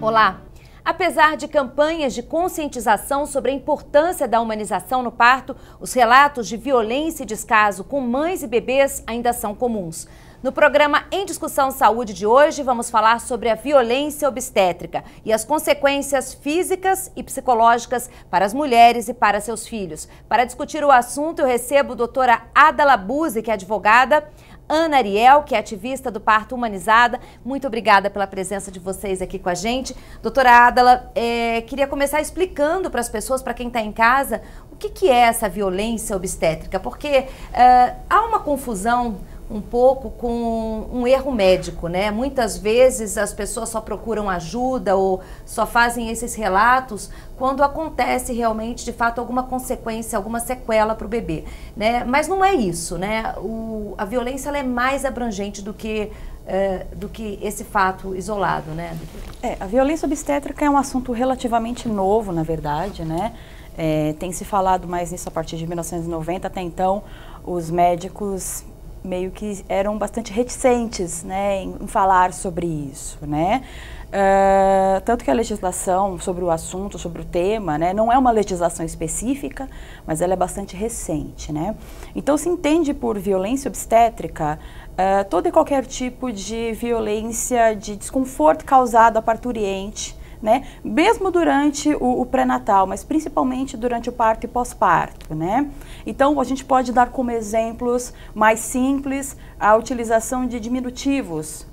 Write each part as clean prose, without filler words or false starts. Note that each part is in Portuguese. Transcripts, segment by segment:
Olá! Apesar de campanhas de conscientização sobre a importância da humanização no parto, os relatos de violência e descaso com mães e bebês ainda são comuns. No programa Em Discussão Saúde de hoje, vamos falar sobre a violência obstétrica e as consequências físicas e psicológicas para as mulheres e para seus filhos. Para discutir o assunto, eu recebo a doutora Adala Buzzi, que é advogada, Ana Ariel, que é ativista do parto humanizada. Muito obrigada pela presença de vocês aqui com a gente. Doutora Adala, queria começar explicando para as pessoas, para quem está em casa, o que é essa violência obstétrica, porque há uma confusão um pouco com um erro médico, né? Muitas vezes as pessoas só procuram ajuda ou só fazem esses relatos quando acontece realmente, de fato, alguma consequência, alguma sequela para o bebê, né? Mas não é isso, né? A violência ela é mais abrangente do que esse fato isolado, né? A violência obstétrica é um assunto relativamente novo, na verdade, né? Tem se falado mais nisso a partir de 1990, até então os médicos meio que eram bastante reticentes, né, em falar sobre isso, né? Tanto que a legislação sobre o assunto, sobre o tema, né, não é uma legislação específica, mas ela é bastante recente, né? Então se entende por violência obstétrica todo e qualquer tipo de violência, de desconforto causado à parturiente, né? Mesmo durante o pré-natal, mas principalmente durante o parto e pós-parto, né? Então, a gente pode dar como exemplos mais simples a utilização de diminutivos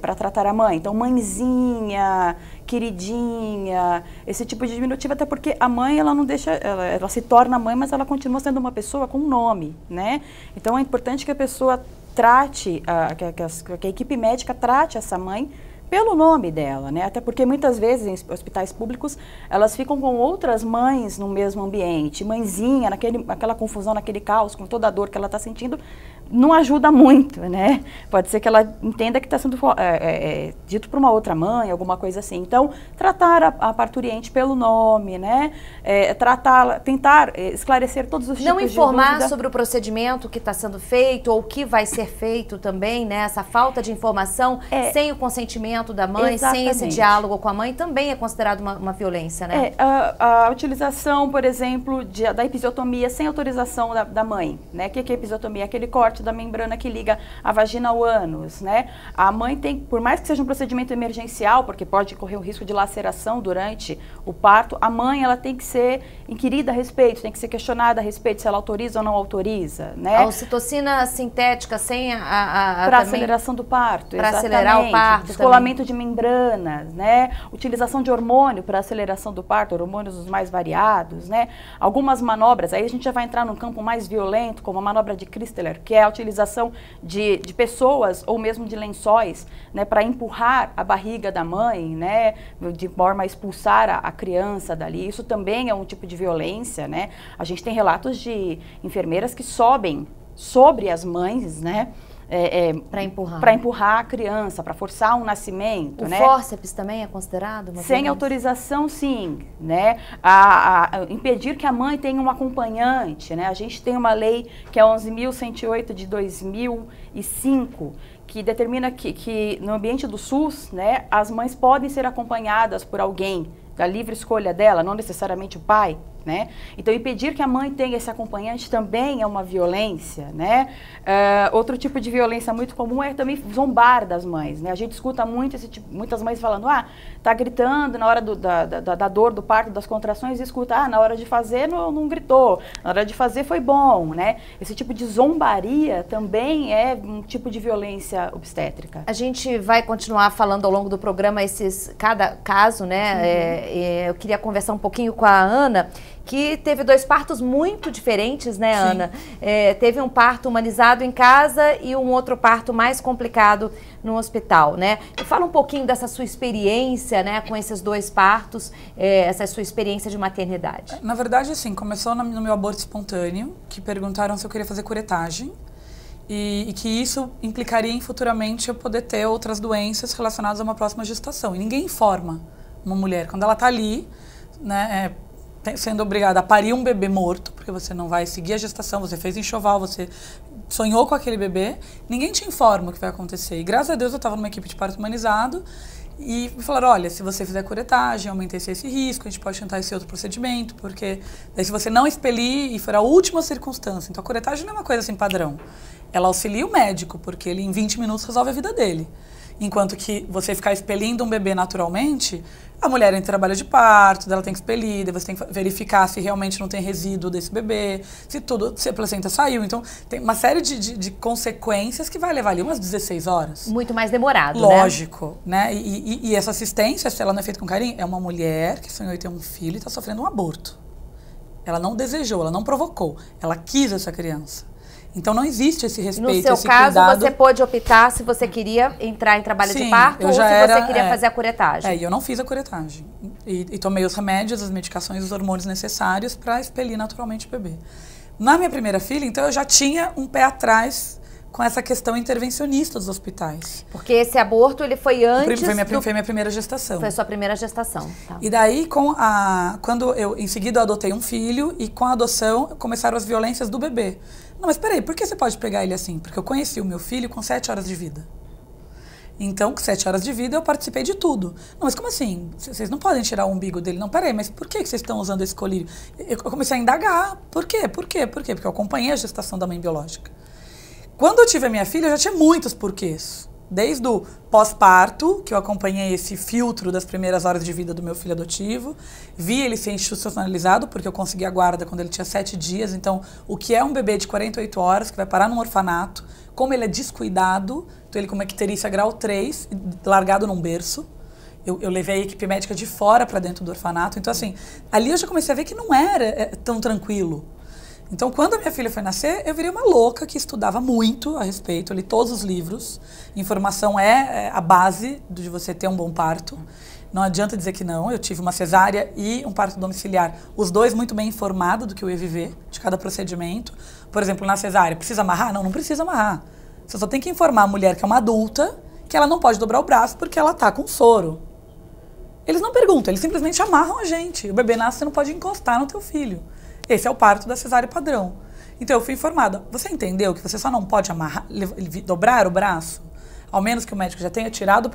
para tratar a mãe. Então, mãezinha, queridinha, esse tipo de diminutivo, até porque a mãe, ela não deixa, ela se torna mãe, mas ela continua sendo uma pessoa com um nome, né? Então, é importante que a pessoa trate, que a equipe médica trate essa mãe pelo nome dela, né? Até porque muitas vezes em hospitais públicos elas ficam com outras mães no mesmo ambiente. Mãezinha, naquela confusão, naquele caos, com toda a dor que ela está sentindo, não ajuda muito, né? Pode ser que ela entenda que está sendo dito por uma outra mãe, alguma coisa assim. Então, tratar a parturiente pelo nome, né? Tentar esclarecer todos os tipos de dúvida. Não informar sobre o procedimento que está sendo feito ou o que vai ser feito também, né? Essa falta de informação sem o consentimento da mãe, exatamente. Sem esse diálogo com a mãe, também é considerado uma violência, né? A utilização, por exemplo, da episiotomia sem autorização da mãe, né? O que é episiotomia? Aquele corte da membrana que liga a vagina ao ânus, né? A mãe tem, por mais que seja um procedimento emergencial, porque pode correr o risco de laceração durante o parto, a mãe, ela tem que ser inquirida a respeito, tem que ser questionada a respeito se ela autoriza ou não autoriza, né? A ocitocina sintética sem para aceleração do parto, para acelerar o parto, descolamento de membranas, né? Utilização de hormônio para aceleração do parto, hormônios os mais variados, né? Algumas manobras, aí a gente já vai entrar num campo mais violento, como a manobra de Christeler, que é a utilização de pessoas ou mesmo de lençóis, né, para empurrar a barriga da mãe, né, de forma a expulsar a criança dali. Isso também é um tipo de violência, né? A gente tem relatos de enfermeiras que sobem sobre as mães, né? Para empurrar a criança, para forçar um nascimento, né? O fórceps também é considerado uma sem violência? Autorização, sim, né? Impedir que a mãe tenha um acompanhante, né? A gente tem uma lei que é 11.108 de 2005, que determina que no ambiente do SUS, né, as mães podem ser acompanhadas por alguém, da livre escolha dela, não necessariamente o pai, né? Então, impedir que a mãe tenha esse acompanhante também é uma violência, né? Outro tipo de violência muito comum é também zombar das mães, né? A gente escuta muito muitas mães falando, tá gritando na hora da dor, do parto, das contrações, e escuta, na hora de fazer não gritou, na hora de fazer foi bom, né? Esse tipo de zombaria também é um tipo de violência obstétrica. A gente vai continuar falando ao longo do programa cada caso, né? Eu queria conversar um pouquinho com a Ana, que teve 2 partos muito diferentes, né, Sim. Ana? Teve um parto humanizado em casa e um outro parto mais complicado no hospital, né? Fala um pouquinho dessa sua experiência, né, com esses 2 partos, essa sua experiência de maternidade. Na verdade, assim, começou no meu aborto espontâneo, que perguntaram se eu queria fazer curetagem e que isso implicaria em futuramente eu poder ter outras doenças relacionadas a uma próxima gestação. E ninguém informa uma mulher quando ela está ali, né, sendo obrigada a parir um bebê morto, porque você não vai seguir a gestação, você fez enxoval, você sonhou com aquele bebê, ninguém te informa o que vai acontecer. E graças a Deus eu estava numa equipe de parto humanizado E falaram, olha, se você fizer curetagem, aumenta esse risco, a gente pode tentar esse outro procedimento, porque daí se você não expelir e for a última circunstância, então a curetagem não é uma coisa assim padrão. Ela auxilia o médico, porque ele em 20 minutos resolve a vida dele. Enquanto que você ficar expelindo um bebê naturalmente, a mulher entra em trabalho de parto, ela tem que expelir, daí você tem que verificar se realmente não tem resíduo desse bebê, se a placenta saiu. Então, tem uma série de consequências que vai levar ali umas 16 horas. Muito mais demorado, lógico, né? E essa assistência, se ela não é feita com carinho, é uma mulher que sonhou em ter um filho e está sofrendo um aborto. Ela não desejou, ela não provocou, ela quis essa criança. Então não existe esse respeito, esse cuidado. No seu caso, você pôde optar se você queria entrar em trabalho de parto ou se você queria fazer a curetagem. E eu não fiz a curetagem. E tomei os remédios, as medicações, os hormônios necessários para expelir naturalmente o bebê. Na minha primeira filha, então, eu já tinha um pé atrás com essa questão intervencionista dos hospitais. Porque esse aborto, ele foi antes Foi minha primeira gestação. Foi a sua primeira gestação. Tá. E daí, quando eu, em seguida, eu adotei um filho e com a adoção começaram as violências do bebê. Não, mas peraí, por que você pode pegar ele assim? Porque eu conheci o meu filho com 7 horas de vida. Então, com 7 horas de vida, eu participei de tudo. Não, mas como assim? Vocês não podem tirar o umbigo dele? Não, peraí, mas por que vocês estão usando esse colírio? Eu comecei a indagar. Por quê? Porque eu acompanhei a gestação da mãe biológica. Quando eu tive a minha filha, eu já tinha muitos porquês. Desde o pós-parto, que eu acompanhei esse filtro das primeiras horas de vida do meu filho adotivo. Vi ele ser institucionalizado, porque eu consegui a guarda quando ele tinha 7 dias. Então, o que é um bebê de 48 horas, que vai parar num orfanato, como ele é descuidado, então ele como icterícia grau 3, largado num berço. Eu levei a equipe médica de fora para dentro do orfanato. Então, assim, ali eu já comecei a ver que não era tão tranquilo. Então, quando a minha filha foi nascer, eu virei uma louca que estudava muito a respeito, eu li todos os livros. Informação é a base de você ter um bom parto. Não adianta dizer que não. Eu tive uma cesárea e um parto domiciliar, os dois muito bem informados do que eu ia viver, de cada procedimento. Por exemplo, na cesárea, precisa amarrar? Não, não precisa amarrar. Você só tem que informar a mulher, que é uma adulta, que ela não pode dobrar o braço porque ela está com soro. Eles não perguntam, eles simplesmente amarram a gente. O bebê nasce, você não pode encostar no teu filho. Esse é o parto da cesárea padrão. Então, eu fui informada. Você entendeu que você só não pode amarrar, dobrar o braço? Ao menos que o médico já tenha tirado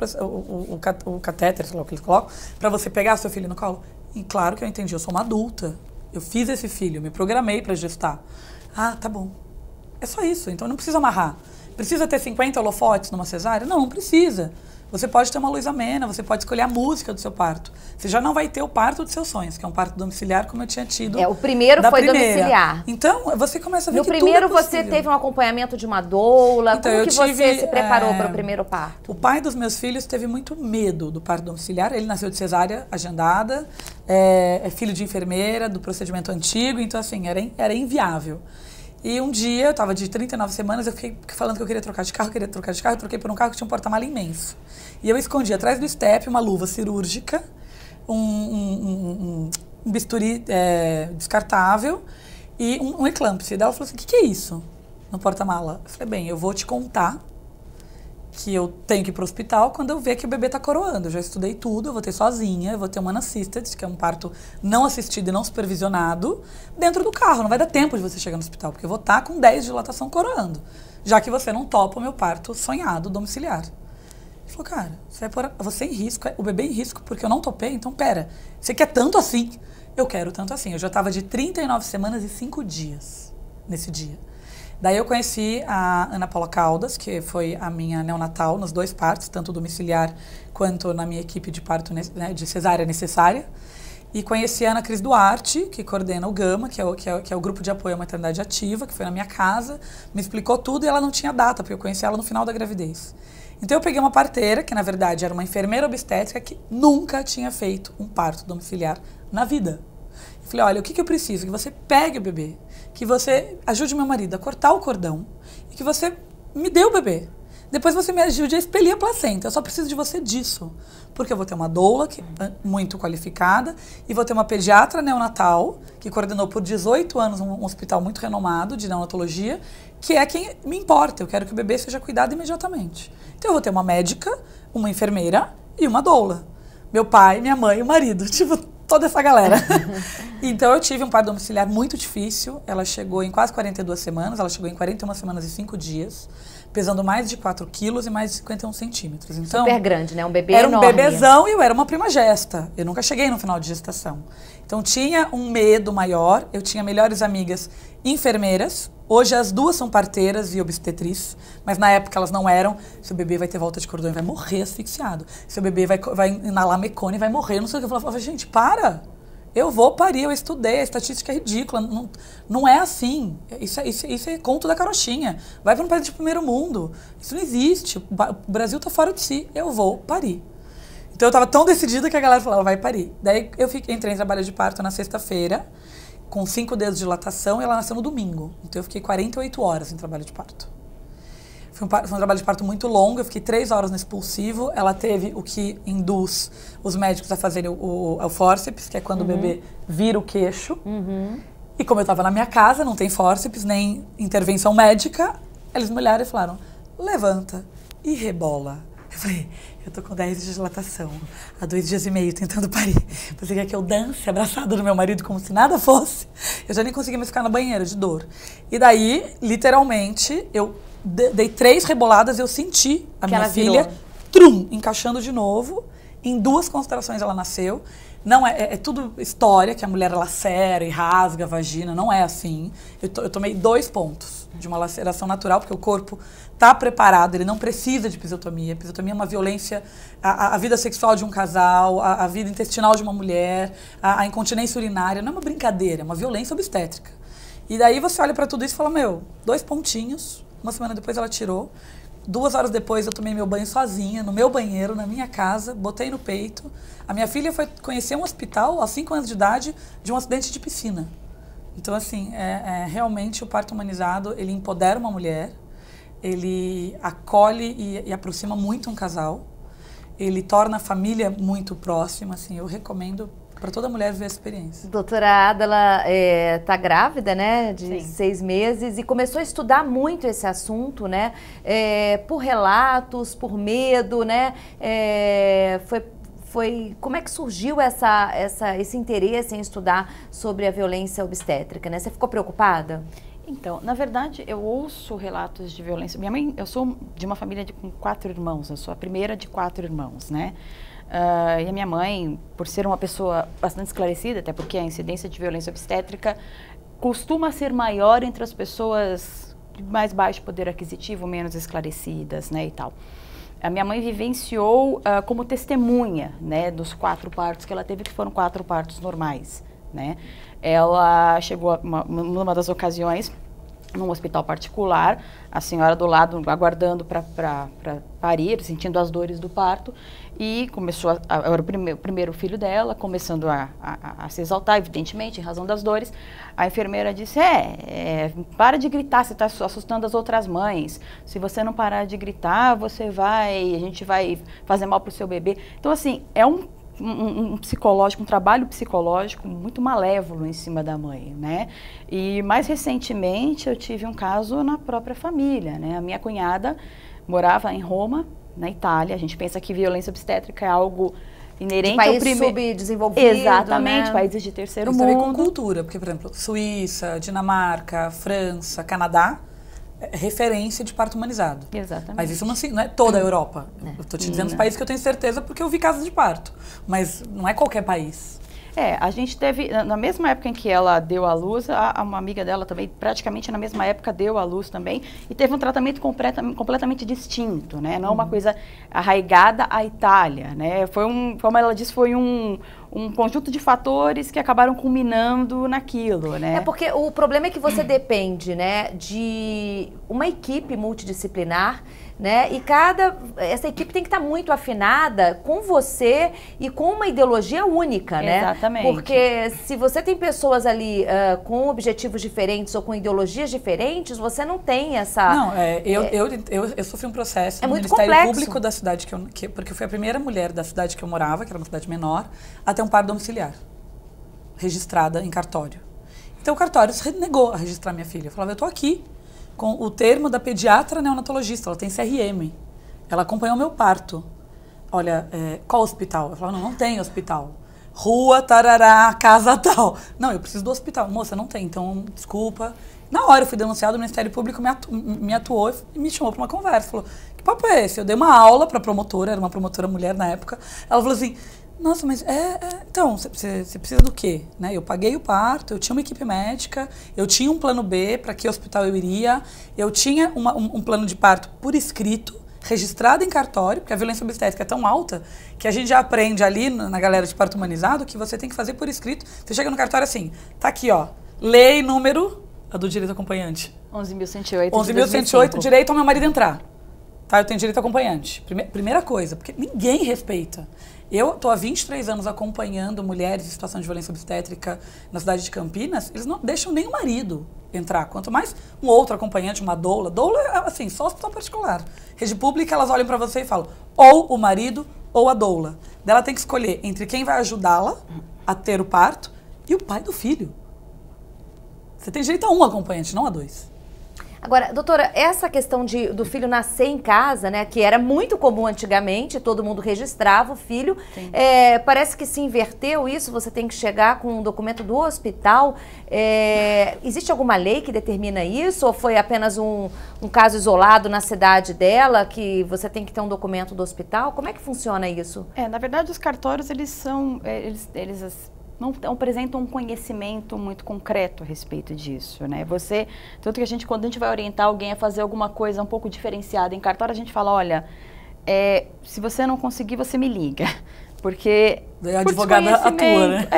o catéter, sei lá o que eles colocam, para você pegar seu filho no colo? E claro que eu entendi, eu sou uma adulta. Eu fiz esse filho, eu me programei para gestar. Ah, tá bom. É só isso, então não precisa amarrar. Precisa ter 50 holofotes numa cesárea? Não, não precisa. Você pode ter uma luz amena, você pode escolher a música do seu parto. Você já não vai ter o parto dos seus sonhos, que é um parto domiciliar, como eu tinha tido. O primeiro foi domiciliar. Então, você começa a ver que tudo é possível. No primeiro você teve um acompanhamento de uma doula. Então, como que você se preparou para o primeiro parto? O pai dos meus filhos teve muito medo do parto domiciliar. Ele nasceu de cesárea agendada, é filho de enfermeira, do procedimento antigo. Então, assim, era inviável. E um dia, eu estava de 39 semanas, eu fiquei falando que eu queria trocar de carro, eu troquei por um carro que tinha um porta-mala imenso. E eu escondi atrás do step uma luva cirúrgica, um bisturi descartável e um eclâmpsia. E ela falou assim, o que é isso no porta-mala? Eu falei, bem, eu vou te contar que eu tenho que ir para o hospital quando eu ver que o bebê está coroando. Eu já estudei tudo, eu vou ter sozinha, eu vou ter uma unassisted, que é um parto não assistido e não supervisionado, dentro do carro. Não vai dar tempo de você chegar no hospital, porque eu vou estar com 10 de dilatação coroando, já que você não topa o meu parto sonhado domiciliar. Ele falou, cara, você vai pôr você em risco, o bebê em risco, porque eu não topei, então pera, você quer tanto assim? Eu quero tanto assim. Eu já estava de 39 semanas e 5 dias nesse dia. Daí eu conheci a Ana Paula Caldas, que foi a minha neonatal nos 2 partos, tanto domiciliar quanto na minha equipe de parto, né, de cesárea necessária. E conheci a Ana Cris Duarte, que coordena o GAMA, que é o Grupo de Apoio à Maternidade Ativa, que foi na minha casa, me explicou tudo e ela não tinha data, porque eu conheci ela no final da gravidez. Então eu peguei uma parteira, que na verdade era uma enfermeira obstétrica, que nunca tinha feito um parto domiciliar na vida. Eu falei, olha, o que eu preciso? Que você pegue o bebê, que você ajude meu marido a cortar o cordão e que você me dê o bebê. Depois você me ajude a expelir a placenta. Eu só preciso de você disso. Porque eu vou ter uma doula muito qualificada e vou ter uma pediatra neonatal que coordenou por 18 anos um hospital muito renomado de neonatologia, que é quem me importa. Eu quero que o bebê seja cuidado imediatamente. Então eu vou ter uma médica, uma enfermeira e uma doula. Meu pai, minha mãe e o marido. Tipo, toda essa galera. Então eu tive um parto domiciliar muito difícil. Ela chegou em quase 42 semanas, ela chegou em 41 semanas e 5 dias, pesando mais de 4 quilos e mais de 51 centímetros. Então, super grande, né? Um bebê era enorme. Um bebezão e eu era uma primogesta. Eu nunca cheguei no final de gestação. Então tinha um medo maior, eu tinha melhores amigas enfermeiras. Hoje as duas são parteiras e obstetriz, mas na época elas não eram. Seu bebê vai ter volta de cordão e vai morrer asfixiado. Seu bebê vai inalar mecone e vai morrer. Não sei o que. Eu falava, gente, para! Eu vou parir, eu estudei, a estatística é ridícula. Não é assim. Isso é conto da carochinha. Vai para um país de primeiro mundo. Isso não existe. O Brasil está fora de si. Eu vou parir. Então eu estava tão decidida que a galera falava, vai parir. Daí eu entrei em trabalho de parto na sexta-feira, com 5 dedos de dilatação, e ela nasceu no domingo. Então eu fiquei 48 horas em trabalho de parto. Foi um trabalho de parto muito longo, eu fiquei 3 horas no expulsivo. Ela teve o que induz os médicos a fazerem o fórceps, que é quando o bebê vira o queixo. E como eu estava na minha casa, não tem fórceps, nem intervenção médica, eles me olharam e falaram, levanta e rebola. Eu falei, eu tô com 10 dias de dilatação, há 2 dias e meio tentando parir. Você quer que eu dance abraçada no meu marido como se nada fosse? Eu já nem conseguia mais ficar na banheira de dor. E daí, literalmente, eu dei 3 reboladas e eu senti a minha filha, encaixando de novo. Em 2 concentrações ela nasceu. Não é tudo história, que a mulher lacera e rasga a vagina, não é assim. Eu tomei 2 pontos de uma laceração natural, porque o corpo está preparado, ele não precisa de episiotomia. Episiotomia é uma violência, a vida sexual de um casal, a vida intestinal de uma mulher, a incontinência urinária, não é uma brincadeira, é uma violência obstétrica. E daí você olha para tudo isso e fala, 2 pontinhos, 1 semana depois ela tirou. 2 horas depois eu tomei meu banho sozinha, no meu banheiro, na minha casa, botei no peito. A minha filha foi conhecer um hospital aos 5 anos de idade de um acidente de piscina. Então, assim, realmente o parto humanizado, ele empodera uma mulher, ele acolhe e aproxima muito um casal, ele torna a família muito próxima, assim, eu recomendo para toda mulher ver a experiência. Doutora Ada, ela tá grávida, né, de 6 meses e começou a estudar muito esse assunto, né, por relatos, por medo, né, como é que surgiu esse interesse em estudar sobre a violência obstétrica, né? Você ficou preocupada? Então, na verdade, eu ouço relatos de violência. Minha mãe, eu sou de uma família com 4 irmãos, eu sou a primeira de 4 irmãos, né? E a minha mãe, por ser uma pessoa bastante esclarecida, até porque a incidência de violência obstétrica costuma ser maior entre as pessoas de mais baixo poder aquisitivo, menos esclarecidas, né, e tal. A minha mãe vivenciou como testemunha, né, dos 4 partos que ela teve, que foram 4 partos normais, né. Ela chegou numa das ocasiões num hospital particular, a senhora do lado aguardando para parir, sentindo as dores do parto, e começou era o primeiro filho dela, começando a se exaltar, evidentemente, em razão das dores. A enfermeira disse, para de gritar, você está assustando as outras mães. Se você não parar de gritar, a gente vai fazer mal para o seu bebê. Então, assim, é um trabalho psicológico muito malévolo em cima da mãe, né? E mais recentemente eu tive um caso na própria família, né? A minha cunhada morava em Roma, na Itália. A gente pensa que violência obstétrica é algo inerente ao país subdesenvolvido, exatamente, né? Países de terceiro Isso mundo. também com cultura, porque, por exemplo, Suíça, Dinamarca, França, Canadá, referência de parto humanizado. Exatamente. Mas isso não é toda a Europa. Eu estou te dizendo os países que eu tenho certeza porque eu vi casos de parto. Mas não é qualquer país. A gente teve, na mesma época em que ela deu à luz, uma amiga dela também, praticamente na mesma época, deu à luz também, e teve um tratamento completamente distinto, né? Não uma coisa arraigada à Itália, né? Como ela disse, foi um conjunto de fatores que acabaram culminando naquilo, né? Porque o problema é que você depende, né, de uma equipe multidisciplinar, né? E essa equipe tem que estar muito afinada com você e com uma ideologia única, né? Exatamente. Porque se você tem pessoas ali com objetivos diferentes ou com ideologias diferentes, você não tem essa... Não, eu sofri um processo no muito Ministério complexo. Público da cidade porque eu fui a primeira mulher da cidade que eu morava, que era uma cidade menor, a ter um parto domiciliar, registrada em cartório. Então o cartório se negou a registrar minha filha. Eu falava, eu estou aqui com o termo da pediatra neonatologista, ela tem CRM. Ela acompanhou meu parto. Olha, qual hospital? Eu falava, não tem hospital. rua, tarará, casa tal. Não, eu preciso do hospital. Moça, não tem, então desculpa. Na hora eu fui denunciado, o Ministério Público me atuou e me chamou para uma conversa. Falou, que papo é esse? Eu dei uma aula para a promotora, era uma promotora mulher na época. Ela falou assim, nossa, mas então, você precisa do quê? Né? Eu paguei o parto, eu tinha uma equipe médica, eu tinha um plano B para que hospital eu iria, eu tinha um plano de parto por escrito, registrado em cartório, porque a violência obstétrica é tão alta que a gente já aprende ali na galera de parto humanizado que você tem que fazer por escrito. Você chega no cartório assim, tá aqui, ó, lei número... A do direito acompanhante. 11.108. 11.108, direito ao meu marido entrar. Tá, eu tenho direito ao acompanhante. Primeira coisa, porque ninguém respeita. Eu tô há 23 anos acompanhando mulheres em situação de violência obstétrica na cidade de Campinas, eles não deixam nem o marido entrar, quanto mais um outro acompanhante, uma doula. Doula é assim, só hospital particular. Rede pública, elas olham pra você e falam, ou o marido ou a doula. Daí ela tem que escolher entre quem vai ajudá-la a ter o parto e o pai do filho. Você tem direito a um acompanhante, não a dois. Agora, doutora, essa questão do filho nascer em casa, né, que era muito comum antigamente, todo mundo registrava o filho, parece que se inverteu isso, você tem que chegar com um documento do hospital. Existe alguma lei que determina isso ou foi apenas um caso isolado na cidade dela, que você tem que ter um documento do hospital? Como é que funciona isso? Na verdade, os cartórios, eles não apresentam um conhecimento muito concreto a respeito disso, né? Tanto que quando a gente vai orientar alguém a fazer alguma coisa um pouco diferenciada em cartório, a gente fala, olha, se você não conseguir, você me liga, porque... A advogada atua, né?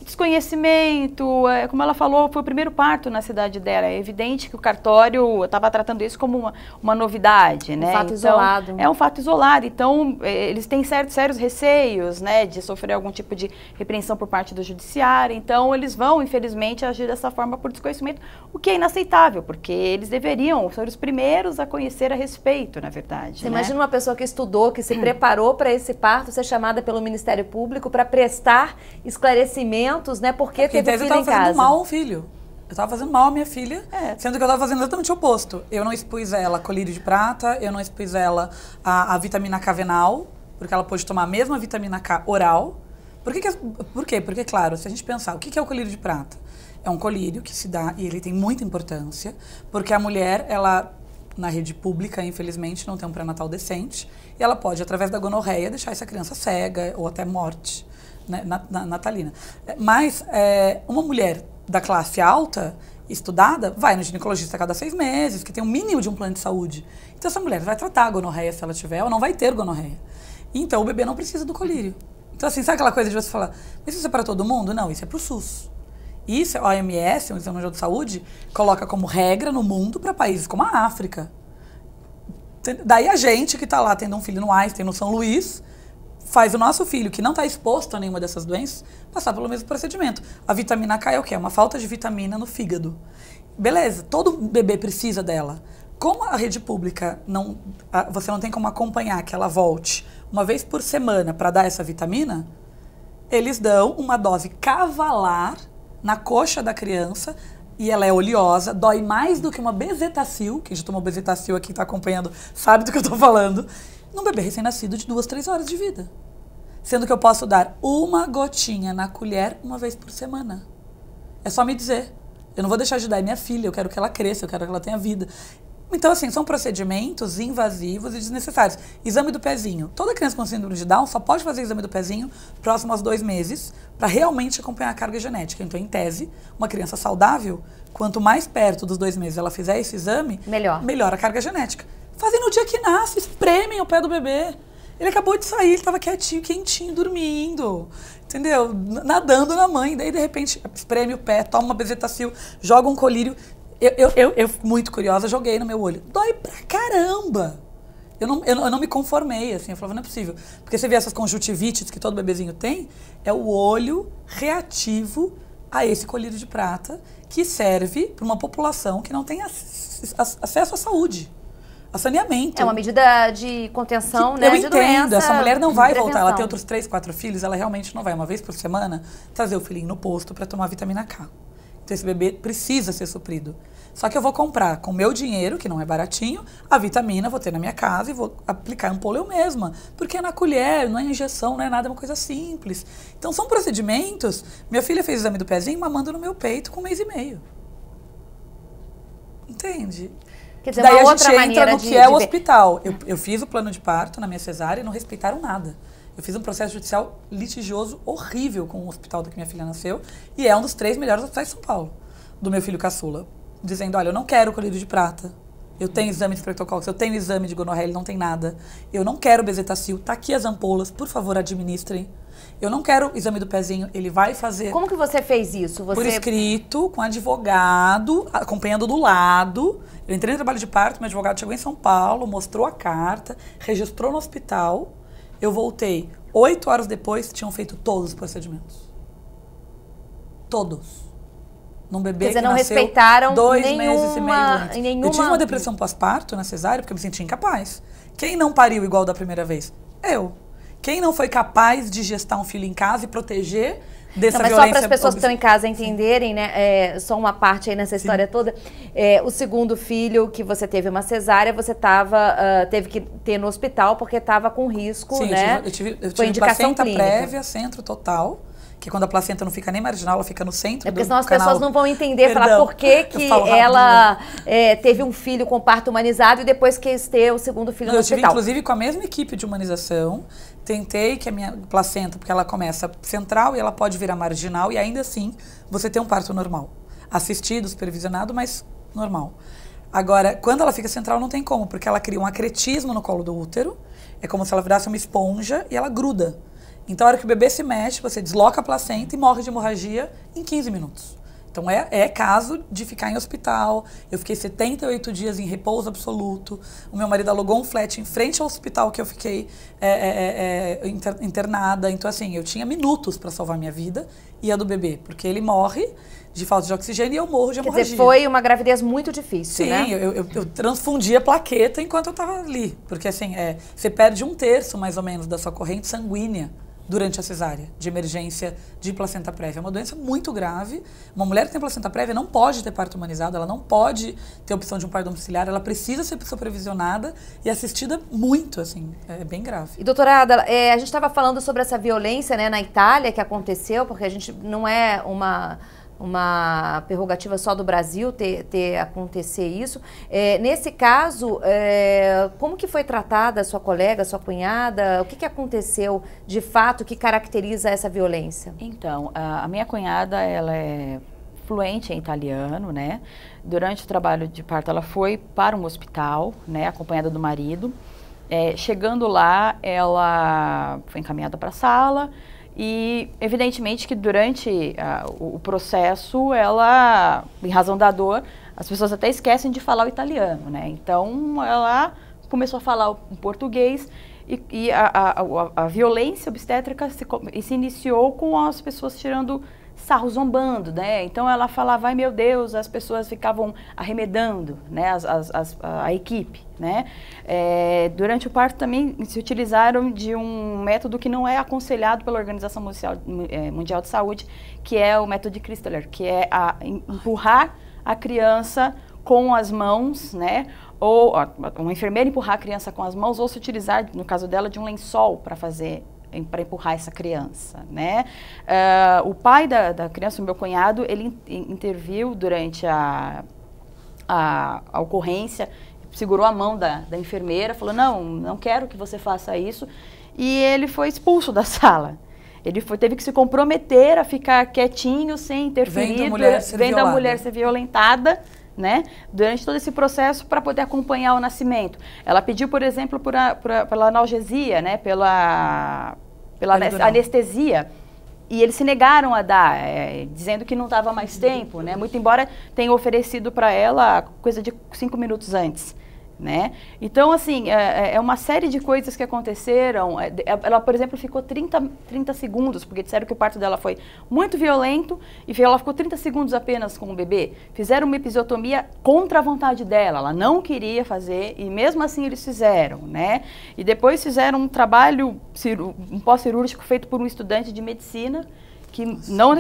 Desconhecimento, como ela falou, foi o primeiro parto na cidade dela. É evidente que o cartório estava tratando isso como uma novidade, né? Um fato isolado. É um fato isolado. Então, eles têm sérios receios, né, de sofrer algum tipo de repreensão por parte do judiciário. Então, eles vão, infelizmente, agir dessa forma por desconhecimento, o que é inaceitável, porque eles deveriam ser os primeiros a conhecer a respeito, na verdade. Você imagina uma pessoa que estudou, que se preparou para esse parto, ser chamada pelo Ministério Público para prestar esclarecimentos, né? Porque teve um filho em casa. Eu estava fazendo mal ao filho. Eu estava fazendo mal à minha filha, sendo que eu estava fazendo exatamente o oposto. Eu não expus ela a colírio de prata, eu não expus ela a vitamina K venal, porque ela pôde tomar a mesma vitamina K oral. Por quê? Porque, claro, se a gente pensar, o que é o colírio de prata? É um colírio que se dá, e ele tem muita importância, porque a mulher, ela, na rede pública, infelizmente, não tem um pré-natal decente, e ela pode, através da gonorreia, deixar essa criança cega ou até morte, né, natalina. Mas uma mulher da classe alta, estudada, vai no ginecologista a cada 6 meses, que tem um mínimo de um plano de saúde. Então essa mulher vai tratar a gonorreia se ela tiver, ou não vai ter gonorreia. Então o bebê não precisa do colírio. Então assim, sabe aquela coisa de você falar, mas isso é para todo mundo? Não, isso é para o SUS. Isso, a OMS, o Organização Mundial de Saúde, coloca como regra no mundo para países como a África. Daí a gente que está lá tendo um filho no Einstein, no São Luís, faz o nosso filho, que não está exposto a nenhuma dessas doenças, passar pelo mesmo procedimento. A vitamina K é o quê? É uma falta de vitamina no fígado. Beleza, todo bebê precisa dela. Como a rede pública, você não tem como acompanhar que ela volte uma vez por semana para dar essa vitamina, eles dão uma dose cavalar na coxa da criança, e ela é oleosa, dói mais do que uma bezetacil, quem já tomou bezetacil aqui está acompanhando sabe do que eu estou falando, num bebê recém-nascido de 2, 3 horas de vida. Sendo que eu posso dar uma gotinha na colher uma vez por semana. É só me dizer. Eu não vou deixar de dar, é minha filha, eu quero que ela cresça, eu quero que ela tenha vida. Então, assim, são procedimentos invasivos e desnecessários. Exame do pezinho. Toda criança com síndrome de Down só pode fazer exame do pezinho próximo aos 2 meses para realmente acompanhar a carga genética. Então, em tese, uma criança saudável, quanto mais perto dos 2 meses ela fizer esse exame, melhor a carga genética. Fazem no dia que nasce, espremem o pé do bebê. Ele acabou de sair, ele estava quietinho, quentinho, dormindo, entendeu? Nadando na mãe. Daí, de repente, espreme o pé, toma uma bezetacil, joga um colírio. Eu, muito curiosa, joguei no meu olho. Dói pra caramba! Eu não me conformei, assim. Eu falava, não é possível. Porque você vê essas conjuntivites que todo bebezinho tem, é o olho reativo a esse colírio de prata que serve para uma população que não tem acesso à saúde, a saneamento. É uma medida de contenção, né, de doença. Eu entendo, essa mulher não vai voltar. Ela tem outros 3, 4 filhos, ela realmente não vai, uma vez por semana, trazer o filhinho no posto para tomar vitamina K. Então esse bebê precisa ser suprido. Só que eu vou comprar com o meu dinheiro, que não é baratinho, a vitamina, vou ter na minha casa e vou aplicar a ampola eu mesma. Porque é na colher, não é injeção, não é nada, é uma coisa simples. Então são procedimentos. Minha filha fez o exame do pezinho mamando no meu peito com 1 mês e meio. Entende? Quer dizer, daí uma a outra gente entra no que é o ver. hospital. Eu fiz o plano de parto na minha cesárea e não respeitaram nada. Eu fiz um processo judicial litigioso horrível com o hospital do que minha filha nasceu. E é um dos 3 melhores hospitais de São Paulo, do meu filho caçula. Dizendo, olha, eu não quero colírio de prata. Eu tenho exame de Streptococcus, eu tenho exame de gonorreia, ele não tem nada. Eu não quero bezetacil, tá aqui as ampolas, por favor, administrem. Eu não quero exame do pezinho, ele vai fazer. Como que você fez isso? Por escrito, com advogado, acompanhando do lado. Eu entrei no trabalho de parto, meu advogado chegou em São Paulo, mostrou a carta, registrou no hospital. Eu voltei. 8 horas depois, tinham feito todos os procedimentos. Todos. Num bebê Quer dizer, que não nasceu respeitaram 2 meses e meio antes. nenhuma... Eu tive uma depressão pós-parto na cesárea porque eu me sentia incapaz. Quem não pariu igual da primeira vez? Eu. Quem não foi capaz de gestar um filho em casa e proteger dessa mas violência? Só para as pessoas que estão em casa entenderem, né? Só uma parte aí nessa história toda. O segundo filho que você teve uma cesárea, você teve que ter no hospital porque estava com risco, sim, né? Eu tive foi indicação placenta clínica. prévia, centro total. Que quando a placenta não fica nem marginal, ela fica no centro. Porque do senão as canal. pessoas não vão entender, Perdão, falar por que ela rápido, teve um filho com parto humanizado e depois quis ter o segundo filho no hospital. Eu tive, inclusive, com a mesma equipe de humanização, tentei que a minha placenta, porque ela começa central e ela pode virar marginal, e ainda assim você tem um parto normal. Assistido, supervisionado, mas normal. Agora, quando ela fica central, não tem como, porque ela cria um acretismo no colo do útero, é como se ela virasse uma esponja e ela gruda. Então, a hora que o bebê se mexe, você desloca a placenta e morre de hemorragia em 15 minutos. Então, é caso de ficar em hospital. Eu fiquei 78 dias em repouso absoluto. O meu marido alugou um flat em frente ao hospital que eu fiquei internada. Então, assim, eu tinha minutos para salvar minha vida e a do bebê, porque ele morre de falta de oxigênio e eu morro de hemorragia. Quer dizer, foi uma gravidez muito difícil, sim, né? Sim, eu transfundia plaqueta enquanto eu estava ali. Porque, assim, você perde 1/3, mais ou menos, da sua corrente sanguínea durante a cesárea, de emergência de placenta prévia. É uma doença muito grave. Uma mulher que tem placenta prévia não pode ter parto humanizado, ela não pode ter opção de um parto domiciliar, ela precisa ser supervisionada e assistida muito, assim, é bem grave. E doutora Ada, a gente estava falando sobre essa violência, né, na Itália que aconteceu, porque a gente não é uma prerrogativa só do Brasil ter acontecer isso. Nesse caso, como que foi tratada a sua colega, a sua cunhada? O que aconteceu de fato que caracteriza essa violência? Então, a minha cunhada, ela é fluente em italiano, né? Durante o trabalho de parto, ela foi para um hospital, né, acompanhada do marido. Chegando lá, ela foi encaminhada para a sala. E, evidentemente, que durante o processo, ela, em razão da dor, as pessoas até esquecem de falar o italiano, né? Então, ela começou a falar o português e a violência obstétrica se iniciou com as pessoas tirando sarro, zombando, né? Então, ela falava, ai meu Deus, as pessoas ficavam arremedando, né? A equipe, né? Durante o parto também se utilizaram de um método que não é aconselhado pela Organização Mundial de Saúde, que é o método de Christeler, que é empurrar a criança com as mãos, né? Ou uma enfermeira empurrar a criança com as mãos, ou se utilizar, no caso dela, de um lençol para empurrar essa criança, né? O pai da criança, o meu cunhado, ele interviu durante a ocorrência, segurou a mão da enfermeira, falou, não quero que você faça isso, e ele foi expulso da sala. Ele teve que se comprometer a ficar quietinho, sem interferir, vendo a mulher ser violentada, né, durante todo esse processo para poder acompanhar o nascimento. Ela pediu, por exemplo, pela analgesia, né, pela anestesia, e eles se negaram a dar, dizendo que não dava mais tempo, né, muito embora tenha oferecido para ela coisa de 5 minutos antes. Né? Então, assim, é uma série de coisas que aconteceram. Ela, por exemplo, ficou 30 segundos, porque disseram que o parto dela foi muito violento e ela ficou 30 segundos apenas com o bebê. Fizeram uma episiotomia contra a vontade dela, ela não queria fazer e mesmo assim eles fizeram, né? E depois fizeram um trabalho, um pós-cirúrgico feito por um estudante de medicina que não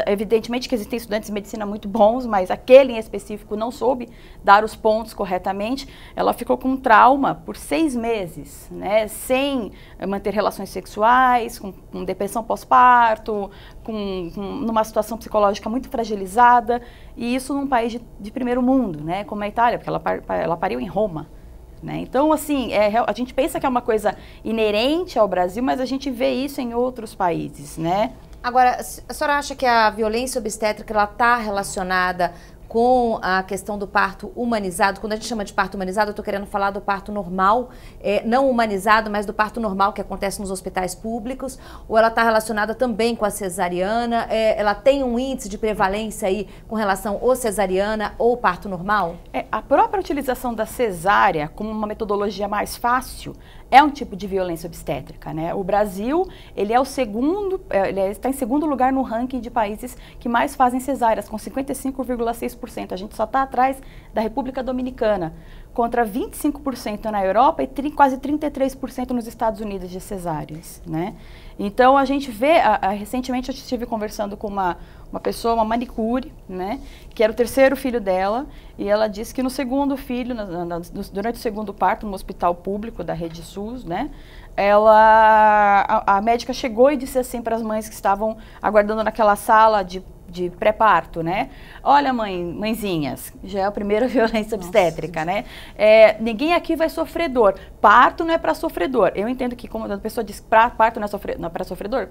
evidentemente que existem estudantes de medicina muito bons, mas aquele em específico não soube dar os pontos corretamente. Ela ficou com trauma por 6 meses, né, sem manter relações sexuais, com depressão pós-parto, numa situação psicológica muito fragilizada, e isso num país de primeiro mundo, né, como a Itália, porque ela pariu em Roma. Né? Então, assim, a gente pensa que é uma coisa inerente ao Brasil, mas a gente vê isso em outros países, né? Agora, a senhora acha que a violência obstétrica está relacionada com a questão do parto humanizado? Quando a gente chama de parto humanizado, eu estou querendo falar do parto normal, não humanizado, mas do parto normal que acontece nos hospitais públicos, ou ela está relacionada também com a cesariana? Ela tem um índice de prevalência aí com relação ou cesariana ou parto normal? A própria utilização da cesárea como uma metodologia mais fácil é um tipo de violência obstétrica, né? O Brasil, ele é o segundo, ele está em segundo lugar no ranking de países que mais fazem cesáreas, com 55,6%. A gente só está atrás da República Dominicana, contra 25% na Europa e quase 33% nos Estados Unidos de cesáreas, né? Então, a gente vê, recentemente eu estive conversando com uma pessoa, uma manicure, né, que era o 3º filho dela, e ela disse que no segundo filho, durante o segundo parto, no hospital público da Rede SUS, né, a médica chegou e disse assim para as mães que estavam aguardando naquela sala de pré-parto, né? Olha, mãezinhas, já é a primeira violência obstétrica, né? Ninguém aqui vai sofrer dor. Parto não é para sofredor. Eu entendo que, como a pessoa diz, parto não é para sofredor,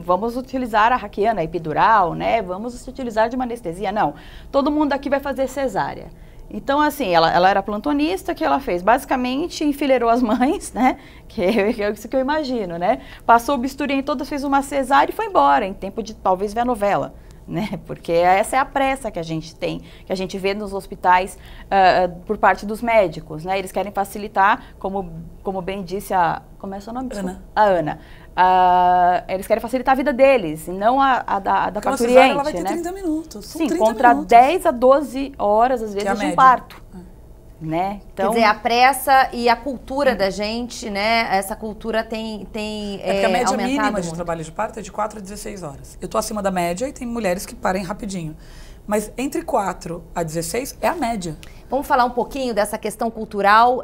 vamos utilizar a raquiana, a epidural, né? Vamos utilizar de uma anestesia. Não, todo mundo aqui vai fazer cesárea. Então, assim, ela era plantonista, o que ela fez? Basicamente, enfileirou as mães, né? Que é isso que eu imagino, né? Passou o bisturi em todas, fez uma cesárea e foi embora, em tempo de talvez ver a novela, né? Porque essa é a pressa que a gente tem, que a gente vê nos hospitais por parte dos médicos, né? Eles querem facilitar, como bem disse como é o seu nome? Ana. A Ana. Eles querem facilitar a vida deles, e não a da parturiente, ela vai ter 30 minutos. Sim, contra 10 a 12 horas, às vezes, de um parto. Né? Então, quer dizer, a pressa e a cultura da gente, né? Essa cultura tem porque a média mínima muito. De trabalho de parto é de 4 a 16 horas. Eu tô acima da média e tem mulheres que parem rapidinho. Mas entre 4 a 16 é a média. Vamos falar um pouquinho dessa questão cultural,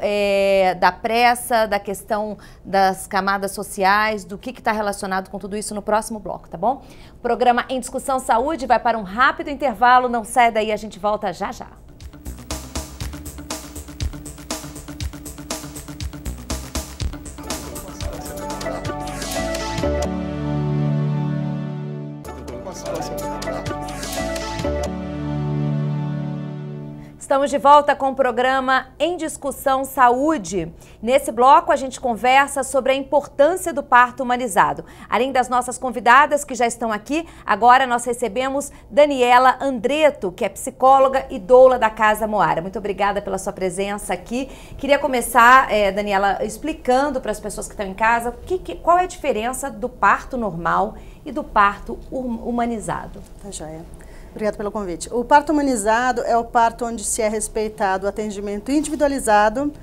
da pressa, da questão das camadas sociais, do que está relacionado com tudo isso no próximo bloco, tá bom? O programa Em Discussão Saúde vai para um rápido intervalo, não sai daí, a gente volta já já. Estamos de volta com o programa Em Discussão Saúde. Nesse bloco, a gente conversa sobre a importância do parto humanizado. Além das nossas convidadas que já estão aqui, agora nós recebemos Daniela Andretto, que é psicóloga e doula da Casa Moara. Muito obrigada pela sua presença aqui. Queria começar, Daniela, explicando para as pessoas que estão em casa qual é a diferença do parto normal e do parto humanizado. Tá joia. Obrigada pelo convite. O parto humanizado é o parto onde se é respeitado o atendimento individualizado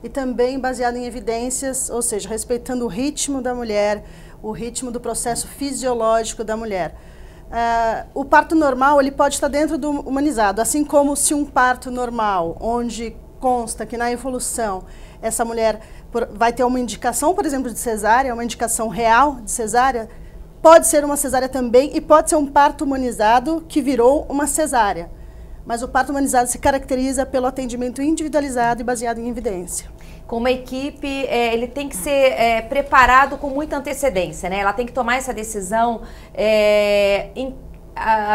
e também baseado em evidências, ou seja, respeitando o ritmo da mulher, o ritmo do processo fisiológico da mulher. O parto normal ele pode estar dentro do humanizado, assim como se um parto normal, onde consta que na evolução essa mulher vai ter uma indicação, por exemplo, de cesárea, uma indicação real de cesárea, pode ser uma cesárea também e pode ser um parto humanizado que virou uma cesárea. Mas o parto humanizado se caracteriza pelo atendimento individualizado e baseado em evidência. Com uma equipe, ele tem que ser preparado com muita antecedência, né? Ela tem que tomar essa decisão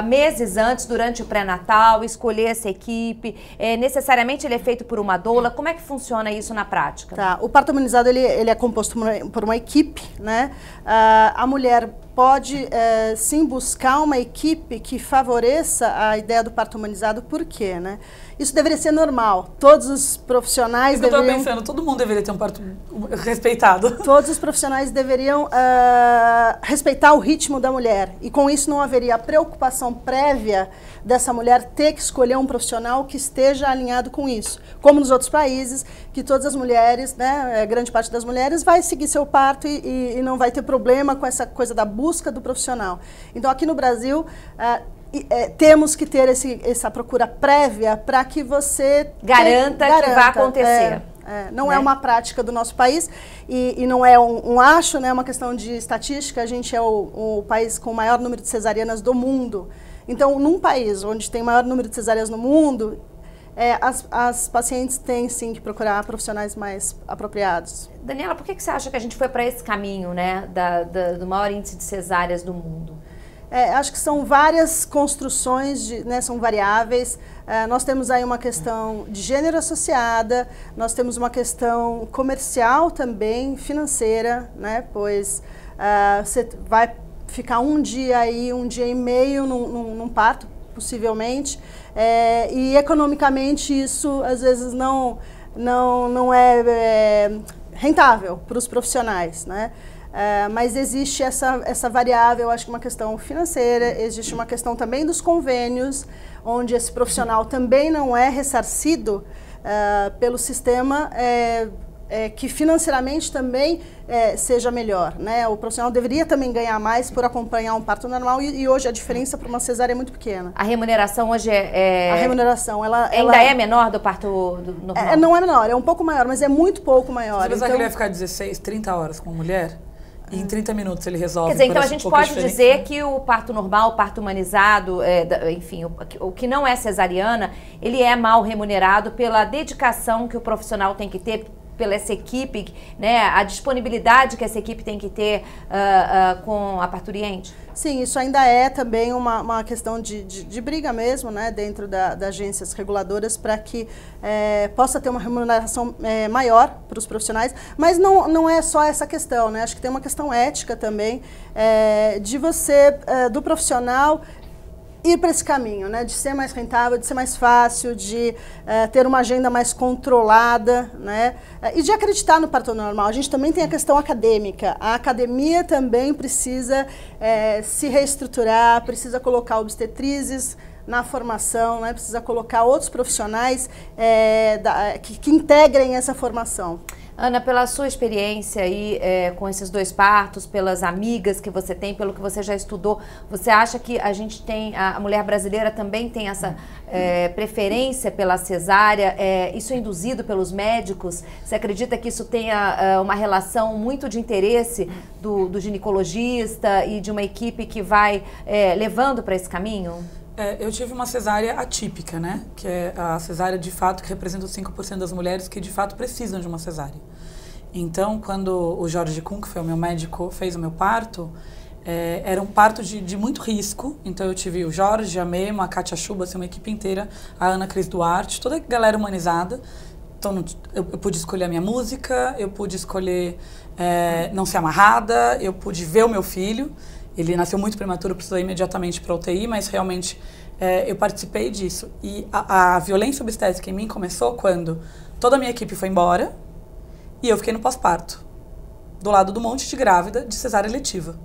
meses antes, durante o pré-natal, escolher essa equipe. Necessariamente ele é feito por uma doula. Como é que funciona isso na prática? Tá. O parto humanizado ele é composto por uma equipe, né? A mulher pode sim buscar uma equipe que favoreça a ideia do parto humanizado. Por quê, né? Isso deveria ser normal. Todos os profissionais deveriam... Eu estou pensando, todo mundo deveria ter um parto respeitado. Todos os profissionais deveriam respeitar o ritmo da mulher. E com isso não haveria a preocupação prévia dessa mulher ter que escolher um profissional que esteja alinhado com isso. Como nos outros países, que todas as mulheres, né, grande parte das mulheres, vai seguir seu parto e não vai ter problema com essa coisa da busca busca do profissional. Então, aqui no Brasil, temos que ter essa procura prévia para que você garanta que vai acontecer. Não é uma prática do nosso país e não é um acho, né? É uma questão de estatística. A gente é o país com o maior número de cesarianas do mundo. Então, num país onde tem o maior número de cesarianas no mundo, as pacientes têm sim que procurar profissionais mais apropriados. Daniela, por que você acha que a gente foi para esse caminho, né, do maior índice de cesáreas do mundo? Acho que são várias construções, né, são variáveis. Nós temos aí uma questão de gênero associada, nós temos uma questão comercial também, financeira, né, pois você vai ficar um dia e meio num parto, possivelmente, e economicamente isso às vezes não é rentável para os profissionais, né? Mas existe essa variável, acho que uma questão financeira, existe uma questão também dos convênios, onde esse profissional também não é ressarcido pelo sistema, que financeiramente também seja melhor, né? O profissional deveria também ganhar mais por acompanhar um parto normal e hoje a diferença para uma cesárea é muito pequena. A remuneração hoje A remuneração, ela é menor do parto normal? Não é menor, é um pouco maior, mas é muito pouco maior. Você pensar que ele vai ficar 16, 30 horas com uma mulher? E em 30 minutos ele resolve. Quer dizer, então a gente pode dizer que o parto normal, o parto humanizado, enfim, o que não é cesariana, ele é mal remunerado pela dedicação que o profissional tem que ter, pela essa equipe, né, a disponibilidade que essa equipe tem que ter com a parturiente? Sim, isso ainda é também uma questão de briga mesmo, né, dentro das agências reguladoras para que possa ter uma remuneração maior para os profissionais, mas não é só essa questão, né, acho que tem uma questão ética também de você, do profissional, ir para esse caminho, né, de ser mais rentável, de ser mais fácil, de ter uma agenda mais controlada, né, e de acreditar no parto normal. A gente também tem a questão acadêmica. A academia também precisa se reestruturar, precisa colocar obstetrizes na formação, né, precisa colocar outros profissionais que integrem essa formação. Ana, pela sua experiência aí com esses dois partos, pelas amigas que você tem, pelo que você já estudou, você acha que a mulher brasileira também tem essa preferência pela cesárea? Isso é induzido pelos médicos? Você acredita que isso tenha uma relação muito de interesse do ginecologista e de uma equipe que vai levando para esse caminho? Eu tive uma cesárea atípica, né? Que é a cesárea de fato que representa os 5% das mulheres que de fato precisam de uma cesárea. Então, quando o Jorge Kuhn, que foi o meu médico, fez o meu parto, era um parto de muito risco. Então eu tive o Jorge, a Memo, a Kátia Chuba, assim, uma equipe inteira, a Ana Cris Duarte, toda a galera humanizada. Então eu pude escolher a minha música, eu pude escolher não ser amarrada, eu pude ver o meu filho. Ele nasceu muito prematuro, precisou ir imediatamente para a UTI, mas realmente eu participei disso. E a violência obstétrica em mim começou quando toda a minha equipe foi embora e eu fiquei no pós-parto, do lado do monte de grávida de cesárea letiva.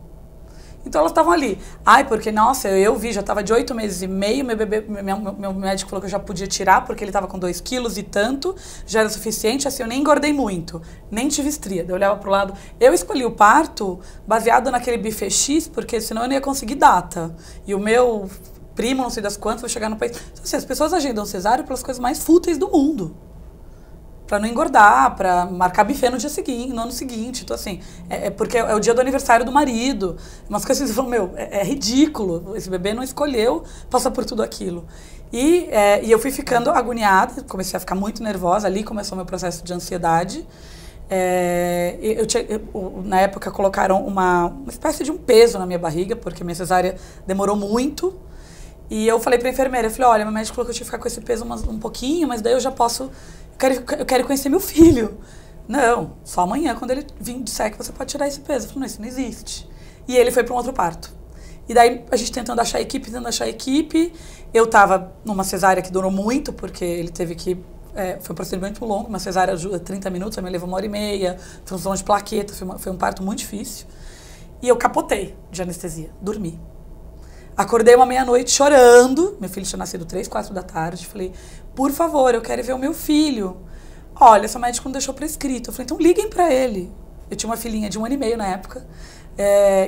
Então elas estavam ali. Porque, nossa, eu vi, já estava de 8 meses e meio, meu médico falou que eu já podia tirar, porque ele estava com 2 quilos e tanto, já era suficiente, assim, eu nem engordei muito, nem tive estria. Eu olhava pro lado. Eu escolhi o parto baseado naquele buffet X, porque senão eu não ia conseguir data. E o meu primo, não sei das quantas, vai chegar no país. Então, assim, as pessoas agendam cesárea pelas coisas mais fúteis do mundo. Pra não engordar, pra marcar buffet no dia seguinte, no ano seguinte. Então, assim, porque é o dia do aniversário do marido. Umas coisas que você fala, é ridículo. Esse bebê não escolheu passar por tudo aquilo. E eu fui ficando agoniada, comecei a ficar muito nervosa. Ali começou o meu processo de ansiedade. Na época, colocaram uma espécie de um peso na minha barriga, porque minha cesárea demorou muito. E eu falei pra enfermeira, eu falei, olha, meu médico falou que eu tinha que ficar com esse peso um pouquinho, mas daí eu já posso... Eu quero conhecer meu filho. Não, só amanhã, quando ele vir disser que você pode tirar esse peso. Eu falei, não, isso não existe. E ele foi para um outro parto. E daí a gente tentando achar equipe. Eu tava numa cesárea que durou muito, porque ele teve que... foi um procedimento longo, uma cesárea ajuda 30 minutos, a minha levou 1h30, função de plaqueta, foi um parto muito difícil. E eu capotei de anestesia, dormi. Acordei uma meia-noite chorando, meu filho tinha nascido 3, 4 da tarde, falei, por favor, eu quero ver o meu filho. Olha, essa médica não deixou prescrito. Eu falei, então liguem pra ele. Eu tinha uma filhinha de 1 ano e meio na época,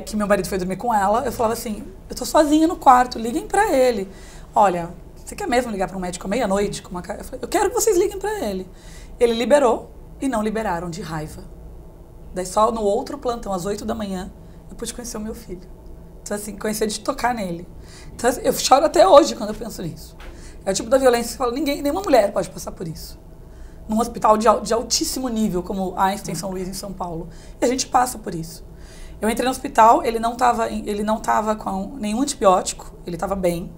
que meu marido foi dormir com ela, eu falava assim, eu tô sozinha no quarto, liguem pra ele. Olha, você quer mesmo ligar para um médico à meia-noite? Eu falei, eu quero que vocês liguem para ele. Ele liberou e não liberaram de raiva. Daí só no outro plantão, às 8 da manhã, eu pude conhecer o meu filho. Então assim, conhecer de tocar nele. Então assim, eu choro até hoje quando eu penso nisso. É o tipo da violência que fala, nenhuma mulher pode passar por isso. Num hospital de altíssimo nível, como Einstein, São Luís, em São Paulo. E a gente passa por isso. Eu entrei no hospital, ele não tava com nenhum antibiótico, ele estava bem.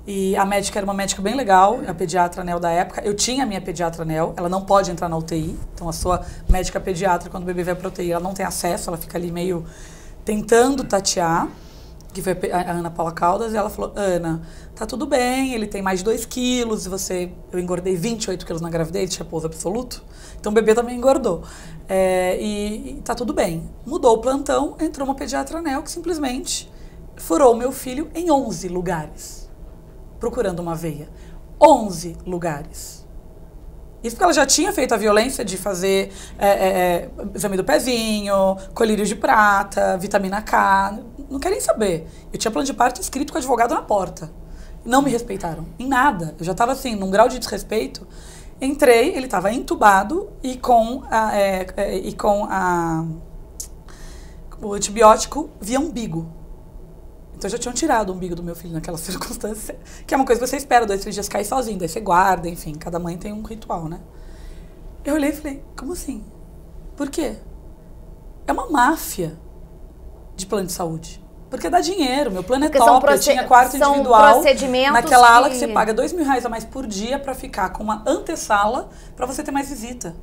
E a médica era uma médica bem legal, a pediatra anel da época. Eu tinha a minha pediatra anel, ela não pode entrar na UTI. Então a sua médica pediatra, quando o bebê vai para UTI, ela não tem acesso, ela fica ali meio tentando tatear. Que foi a Ana Paula Caldas, e ela falou, Ana, tá tudo bem, ele tem mais de 2 quilos, eu engordei 28 quilos na gravidez, tinha pouso absoluto, então o bebê também engordou. E tá tudo bem. Mudou o plantão, entrou uma pediatra anel que simplesmente furou o meu filho em 11 lugares, procurando uma veia. 11 lugares. Isso porque ela já tinha feito a violência de fazer exame do pezinho, colírio de prata, vitamina K. Não querem saber. Eu tinha plano de parto escrito com o advogado na porta. Não me respeitaram. Em nada. Eu já estava assim, num grau de desrespeito. Entrei, ele estava entubado e com o antibiótico via umbigo. Então já tinham tirado o umbigo do meu filho naquela circunstância, que é uma coisa que você espera, 2, 3 dias cair sozinho, daí você guarda, enfim, cada mãe tem um ritual, né? Eu olhei e falei, como assim? Por quê? É uma máfia de plano de saúde. Porque dá dinheiro, meu plano é top, eu tinha quarto individual naquela ala que você paga R$2.000 a mais por dia pra ficar com uma antessala pra você ter mais visita.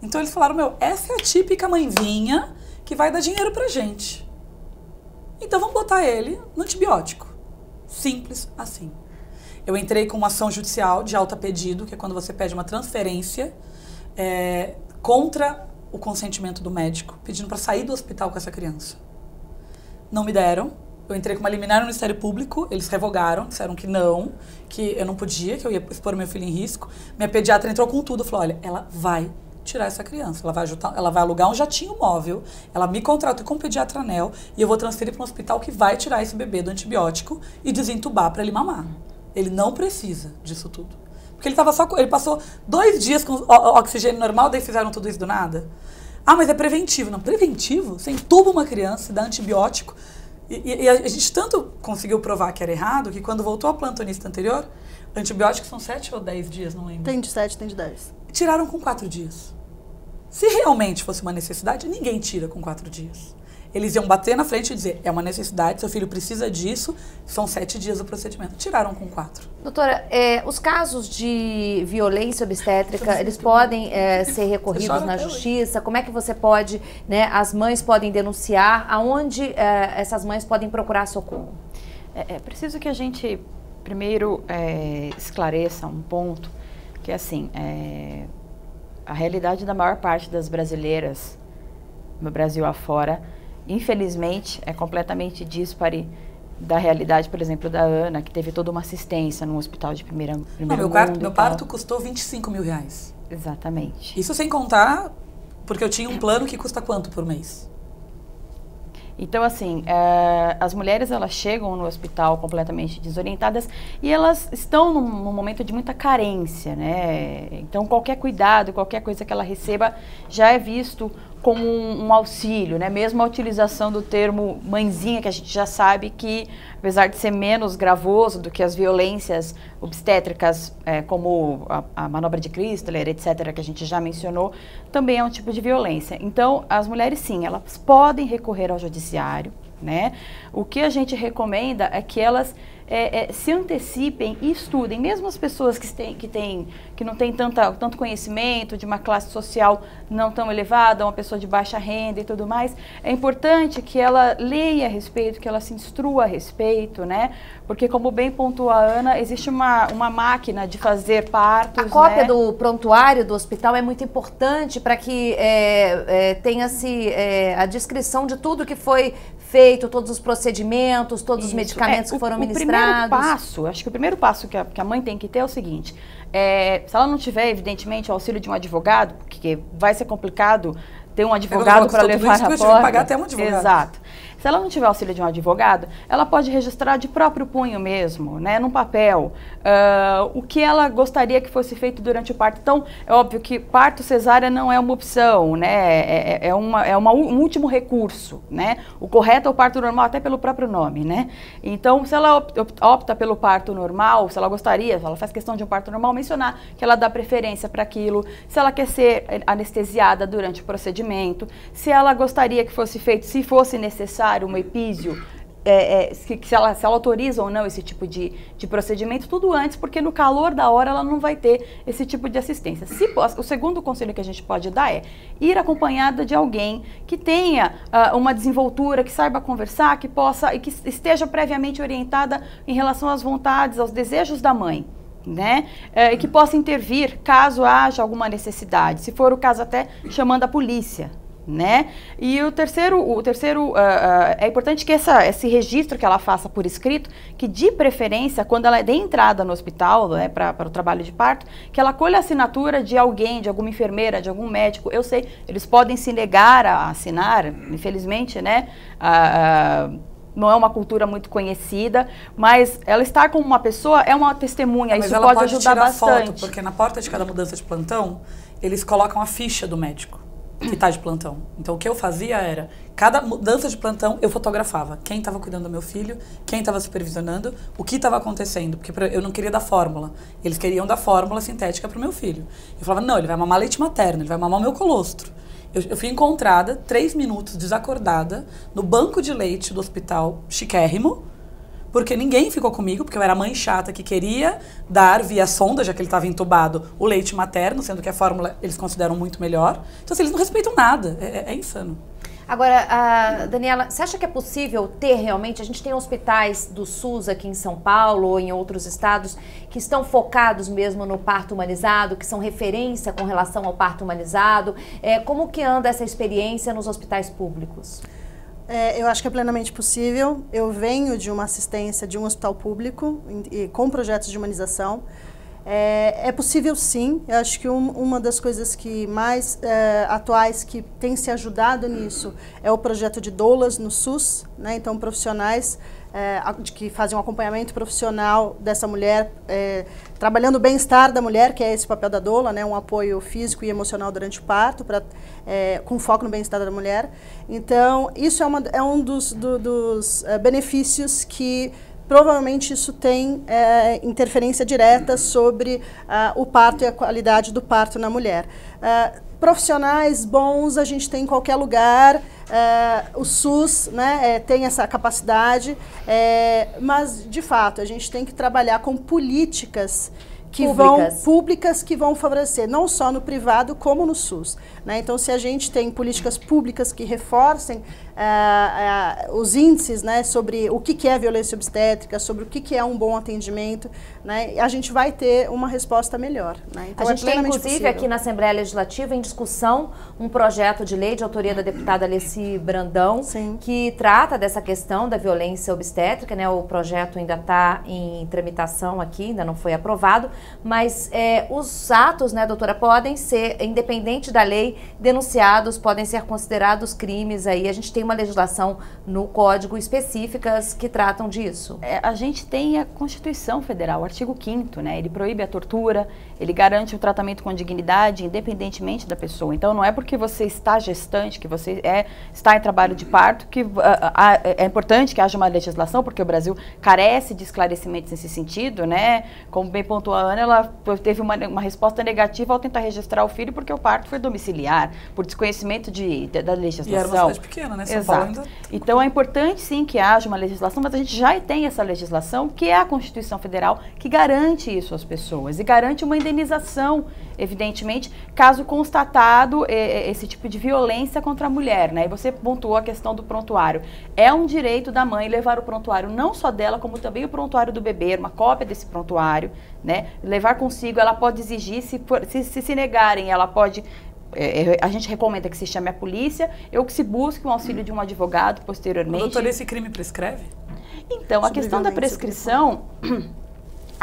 Então eles falaram, essa é a típica mãezinha que vai dar dinheiro pra gente. Então vamos botar ele no antibiótico. Simples assim. Eu entrei com uma ação judicial de alta pedido, que é quando você pede uma transferência contra o consentimento do médico, pedindo para sair do hospital com essa criança. Não me deram. Eu entrei com uma liminar no Ministério Público, eles revogaram, disseram que eu não podia, que eu ia expor meu filho em risco. Minha pediatra entrou com tudo, falou, olha, ela vai tirar essa criança, ela vai alugar um jatinho móvel, ela me contrata com o pediatra anel e eu vou transferir para um hospital que vai tirar esse bebê do antibiótico e desentubar para ele mamar. Ele não precisa disso tudo. Porque ele passou 2 dias com oxigênio normal, daí fizeram tudo isso do nada. Ah, mas é preventivo. Não, preventivo? Você entuba uma criança, dá antibiótico. E a gente tanto conseguiu provar que era errado, que quando voltou ao plantonista anterior, antibióticos são 7 ou 10 dias, não lembro. Tem de 7, tem de 10. Tiraram com 4 dias. Se realmente fosse uma necessidade, ninguém tira com 4 dias. Eles iam bater na frente e dizer, é uma necessidade, seu filho precisa disso, são 7 dias o procedimento. Tiraram com 4. Doutora, os casos de violência obstétrica, eles podem ser recorridos na justiça? Como é que você pode, as mães podem denunciar? Aonde essas mães podem procurar socorro? É preciso que a gente, primeiro, esclareça um ponto, que é assim, a realidade da maior parte das brasileiras, no Brasil afora, infelizmente, é completamente dispare da realidade, por exemplo, da Ana, que teve toda uma assistência num hospital de primeiro mundo. Meu parto custou R$25 mil. Exatamente. Isso sem contar, porque eu tinha um plano que custa quanto por mês? Então, assim, as mulheres, elas chegam no hospital completamente desorientadas e elas estão num momento de muita carência, né? Então, qualquer cuidado, qualquer coisa que ela receba já é visto como um auxílio, né? Mesmo a utilização do termo mãezinha, que a gente já sabe que, apesar de ser menos gravoso do que as violências obstétricas, como a manobra de Christler, etc., que a gente já mencionou, também é um tipo de violência. Então, as mulheres, sim, elas podem recorrer ao judiciário, né? O que a gente recomenda é que elas se antecipem e estudem, mesmo as pessoas que não têm tanto conhecimento, de uma classe social não tão elevada, uma pessoa de baixa renda e tudo mais, é importante que ela leia a respeito, que ela se instrua a respeito, né? Porque, como bem pontuou a Ana, existe uma máquina de fazer partos. A cópia do prontuário do hospital é muito importante para que tenha-se a descrição de tudo que foi feito, todos os procedimentos, todos os medicamentos que foram ministrados. Acho que o primeiro passo que a mãe tem que ter é o seguinte, se ela não tiver, evidentemente, o auxílio de um advogado, porque vai ser complicado ter um advogado para levar a porta. Pagar até um advogado. Exato. Se ela não tiver auxílio de um advogado, ela pode registrar de próprio punho mesmo, né, num papel, o que ela gostaria que fosse feito durante o parto. Então, é óbvio que parto cesárea não é uma opção, né, um último recurso, né, o correto é o parto normal, até pelo próprio nome, né. Então, se ela opta pelo parto normal, se ela gostaria, se ela faz questão de um parto normal, mencionar que ela dá preferência para aquilo, se ela quer ser anestesiada durante o procedimento, se ela gostaria que fosse feito, se fosse necessário, um epísio, se ela autoriza ou não esse tipo de procedimento, tudo antes, porque no calor da hora ela não vai ter esse tipo de assistência. O segundo conselho que a gente pode dar é ir acompanhada de alguém que tenha uma desenvoltura, que saiba conversar, que possa e que esteja previamente orientada em relação às vontades, aos desejos da mãe, né? E que possa intervir caso haja alguma necessidade, se for o caso até chamando a polícia, né? E o terceiro é importante que esse registro que ela faça por escrito, que de preferência, quando ela dê entrada no hospital, né, para o trabalho de parto, que ela colha a assinatura de alguém, de alguma enfermeira, de algum médico. Eu sei, eles podem se negar a assinar, infelizmente, né? Não é uma cultura muito conhecida, mas ela estar com uma pessoa é uma testemunha, isso pode ajudar bastante. Foto, porque na porta de cada mudança de plantão, eles colocam a ficha do médico que está de plantão. Então, o que eu fazia era, cada mudança de plantão, eu fotografava quem estava cuidando do meu filho, quem estava supervisionando, o que estava acontecendo, porque eu não queria dar fórmula. Eles queriam dar fórmula sintética para o meu filho. Eu falava, não, ele vai mamar leite materno, ele vai mamar o meu colostro. Eu fui encontrada, 3 minutos, desacordada, no banco de leite do hospital chiquérrimo, porque ninguém ficou comigo, porque eu era mãe chata que queria dar via sonda, já que ele estava entubado, o leite materno, sendo que a fórmula eles consideram muito melhor. Então, assim, eles não respeitam nada. É insano. Agora, Daniela, você acha que é possível ter realmente, a gente tem hospitais do SUS aqui em São Paulo ou em outros estados que estão focados mesmo no parto humanizado, que são referência com relação ao parto humanizado. Como que anda essa experiência nos hospitais públicos? Eu acho que é plenamente possível. Eu venho de uma assistência de um hospital público com projetos de humanização. É possível, sim. Eu acho que uma das coisas que mais atuais que tem se ajudado nisso é o projeto de doulas no SUS, né? Então, profissionais que fazem um acompanhamento profissional dessa mulher, trabalhando o bem-estar da mulher, que é esse papel da doula, né? Um apoio físico e emocional durante o parto, com foco no bem-estar da mulher. Então, isso é um dos benefícios que provavelmente isso tem interferência direta sobre o parto e a qualidade do parto na mulher. Profissionais bons a gente tem em qualquer lugar, o SUS, né, tem essa capacidade, mas de fato a gente tem que trabalhar com políticas públicas que vão favorecer, não só no privado como no SUS, né? Então, se a gente tem políticas públicas que reforcem os índices, né, sobre o que é violência obstétrica, sobre o que é um bom atendimento, né, a gente vai ter uma resposta melhor, né? Então, a gente tem, inclusive, aqui na Assembleia Legislativa, em discussão, um projeto de lei de autoria da deputada Alessi Brandão, sim, que trata dessa questão da violência obstétrica, né? O projeto ainda está em tramitação aqui, ainda não foi aprovado, mas os atos, né, doutora, podem ser, independente da lei, denunciados, podem ser considerados crimes. Aí a gente tem uma legislação no Código específicas que tratam disso. A gente tem a Constituição Federal, o artigo 5º, né? Ele proíbe a tortura, ele garante o tratamento com dignidade, independentemente da pessoa. Então, não é porque você está gestante, que você está em trabalho de parto, que é importante que haja uma legislação, porque o Brasil carece de esclarecimentos nesse sentido, né? Como bem pontuou a Ana, ela teve uma resposta negativa ao tentar registrar o filho, porque o parto foi domiciliar, por desconhecimento da legislação. E era uma cidade pequena, né? São Paulo ainda... Então, é importante, sim, que haja uma legislação, mas a gente já tem essa legislação, que é a Constituição Federal, que garante isso às pessoas e garante uma indenização, evidentemente, caso constatado esse tipo de violência contra a mulher, né? E você pontuou a questão do prontuário. É um direito da mãe levar o prontuário, não só dela, como também o prontuário do bebê, uma cópia desse prontuário, né? Levar consigo, ela pode exigir, se negarem, ela pode... a gente recomenda que se chame a polícia ou que se busque o auxílio de um advogado posteriormente. Doutor, esse crime prescreve? Então, a questão da prescrição...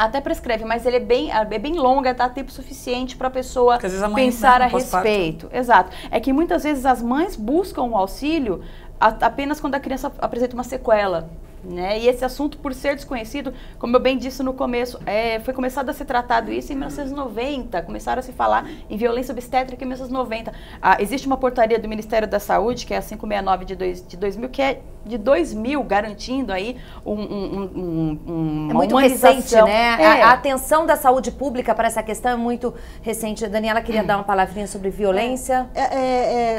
Até prescreve, mas ele é bem longa, dá tempo suficiente para a pessoa pensar a respeito. Exato. É que muitas vezes as mães buscam o auxílio apenas quando a criança apresenta uma sequela. Né? E esse assunto, por ser desconhecido, como eu bem disse no começo, foi começado a ser tratado isso em 1990, começaram a se falar em violência obstétrica em 1990. Existe uma portaria do Ministério da Saúde, que é a 569 de 2000, que é de 2000, garantindo aí é muito recente, né? A atenção da saúde pública para essa questão é muito recente. Daniela queria dar uma palavrinha sobre violência.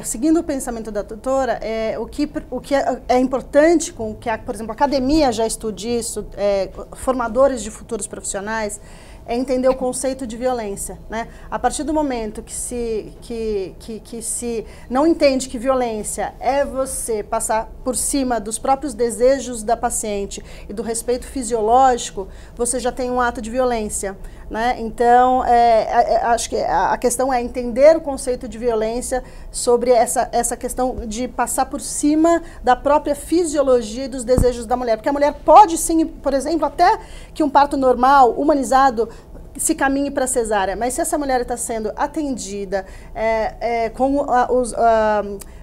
Seguindo o pensamento da doutora, o que é importante com que, por exemplo, a academia já estude isso, formadores de futuros profissionais, é entender o conceito de violência, né? A partir do momento que se não entende que violência é você passar por cima dos próprios desejos da paciente e do respeito fisiológico, você já tem um ato de violência, né? Então, acho que a questão é entender o conceito de violência sobre essa questão de passar por cima da própria fisiologia e dos desejos da mulher. Porque a mulher pode sim, por exemplo, até que um parto normal, humanizado, se caminhe para a cesárea, mas se essa mulher está sendo atendida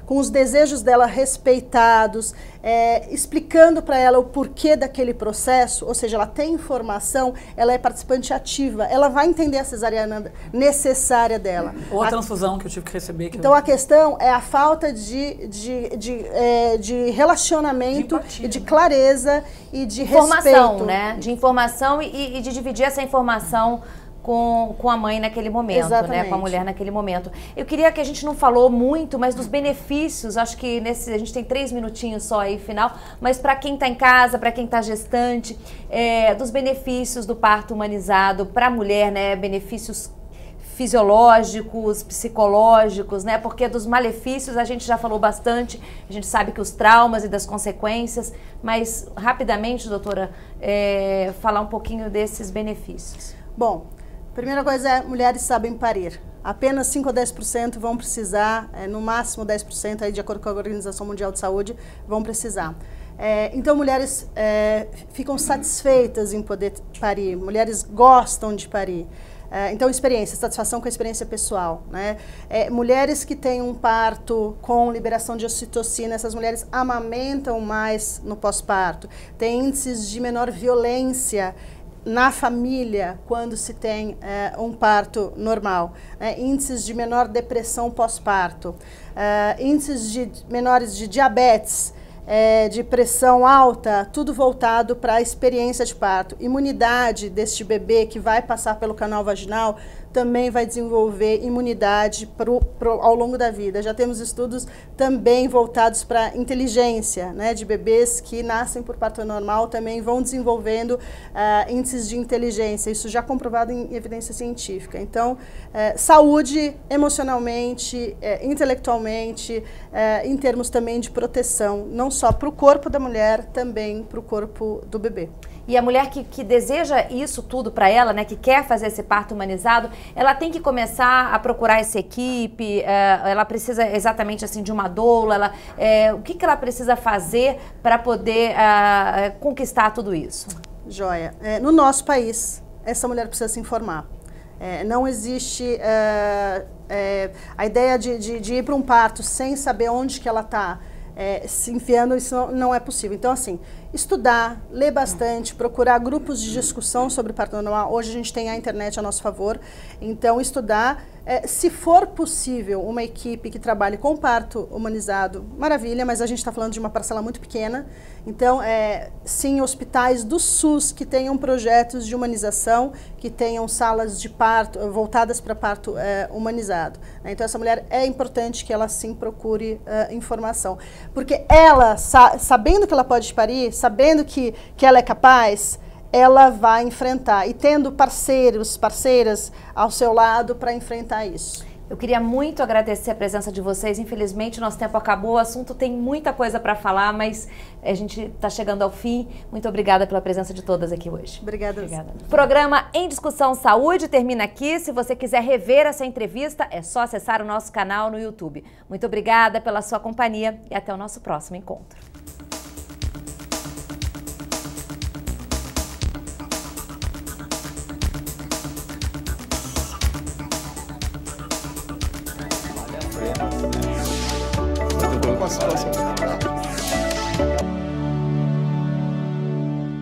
com os desejos dela respeitados, explicando para ela o porquê daquele processo, ou seja, ela tem informação, ela é participante ativa, ela vai entender a cesariana necessária dela. Ou a transfusão que eu tive que receber. Então a questão é a falta de relacionamento, de clareza e de respeito. Né? De informação e de dividir essa informação com a mãe naquele momento, né? Com a mulher naquele momento. Eu queria que a gente não falou muito, mas dos benefícios, acho que a gente tem 3 minutinhos só aí final, mas para quem está em casa, para quem está gestante, dos benefícios do parto humanizado para a mulher, né? Benefícios fisiológicos, psicológicos, né? Porque dos malefícios a gente já falou bastante, a gente sabe que os traumas e das consequências, mas rapidamente, doutora, falar um pouquinho desses benefícios. Bom, primeira coisa é, mulheres sabem parir. Apenas 5 a 10% vão precisar, no máximo 10%, aí, de acordo com a Organização Mundial de Saúde, vão precisar. Então, mulheres ficam satisfeitas em poder parir, mulheres gostam de parir. Então, satisfação com a experiência pessoal, né? Mulheres que têm um parto com liberação de ocitocina, essas mulheres amamentam mais no pós-parto, têm índices de menor violência na família quando se tem um parto normal, índices de menor depressão pós-parto, índices menores de diabetes, de pressão alta, tudo voltado para a experiência de parto. Imunidade deste bebê que vai passar pelo canal vaginal também vai desenvolver imunidade ao longo da vida. Já temos estudos também voltados para inteligência, né, de bebês que nascem por parto normal, também vão desenvolvendo índices de inteligência, isso já comprovado em evidência científica. Então, saúde emocionalmente, intelectualmente, em termos também de proteção, não só para o corpo da mulher, também para o corpo do bebê. E a mulher que deseja isso tudo para ela, né, que quer fazer esse parto humanizado, ela tem que começar a procurar essa equipe, ela precisa exatamente assim de uma doula, o que ela precisa fazer para poder conquistar tudo isso? Joia. No nosso país, essa mulher precisa se informar. Não existe a ideia de ir para um parto sem saber onde que ela está, se enfiando, isso não é possível. Então, assim, estudar, ler bastante, procurar grupos de discussão sobre parto normal. Hoje a gente tem a internet a nosso favor, então estudar. Se for possível, uma equipe que trabalhe com parto humanizado, maravilha, mas a gente está falando de uma parcela muito pequena. Então, sim, hospitais do SUS que tenham projetos de humanização, que tenham salas de parto voltadas para parto humanizado. Então, essa mulher é importante que ela sim procure informação. Porque ela, sabendo que ela pode parir, sabendo que ela é capaz, ela vai enfrentar e tendo parceiras ao seu lado para enfrentar isso. Eu queria muito agradecer a presença de vocês. Infelizmente, nosso tempo acabou. O assunto tem muita coisa para falar, mas a gente está chegando ao fim. Muito obrigada pela presença de todas aqui hoje. Obrigada. O programa Em Discussão Saúde termina aqui. Se você quiser rever essa entrevista, é só acessar o nosso canal no YouTube. Muito obrigada pela sua companhia e até o nosso próximo encontro. nosso consultório.